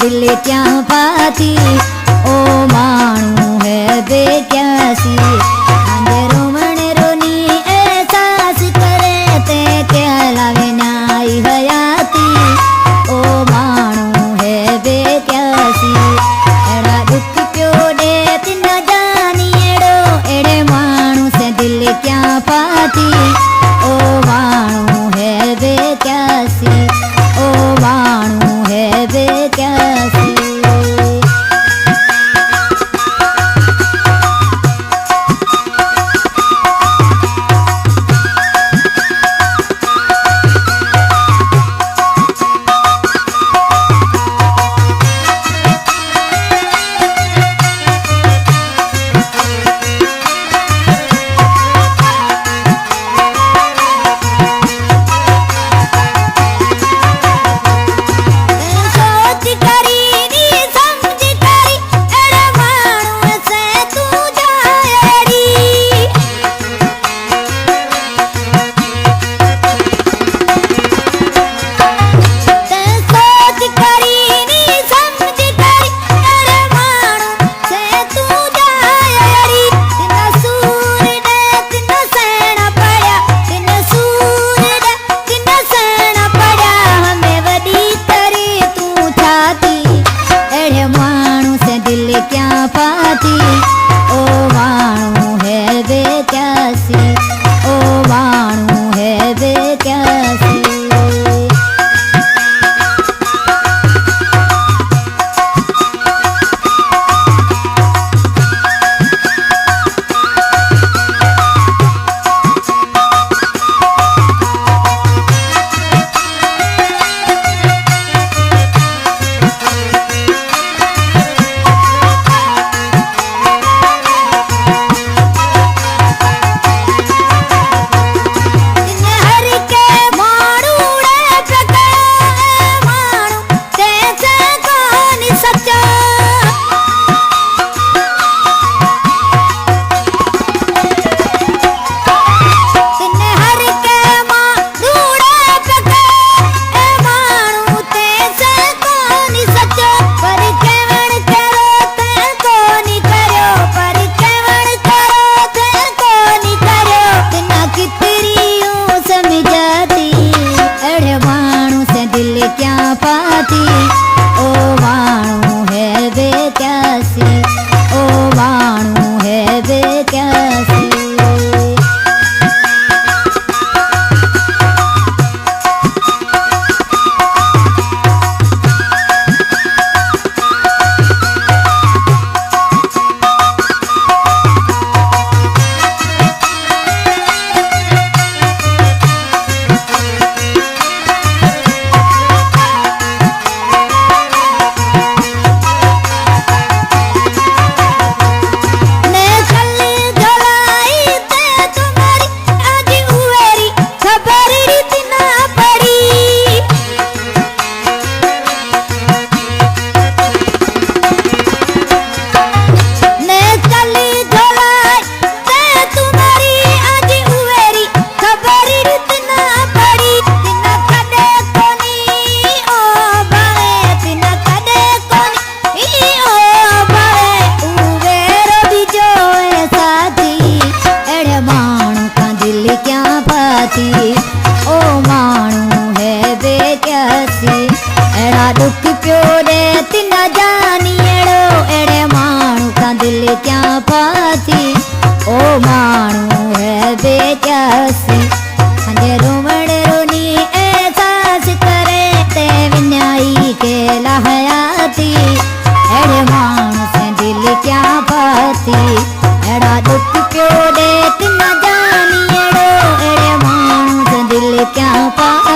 दिल क्या पाती ओ मानू है बेक्यासी रोमण रोनी एहसास करे ते क्या लावे नाई हयाती ओ मानू है बेक्यासी एड़ा दुख क्यों दे तिन जानी एड़ो एड़े मानू से दिल क्या पाती ओ मानू है बेक्यासी ओ मानू है बेक्यासी। दुख प्यो दे तिन जानी एड़ो एड़े मानू का दिल क्या पाती ओ मानू है बेक्यासी रोमण रोनी एहसास करे ते विन्याई के लहयाती एड़े मानू से दिल क्या पाती एड़ा दुख प्यो दे तिन जानी एड़ो एड़े मानू से दिल क्या पाती।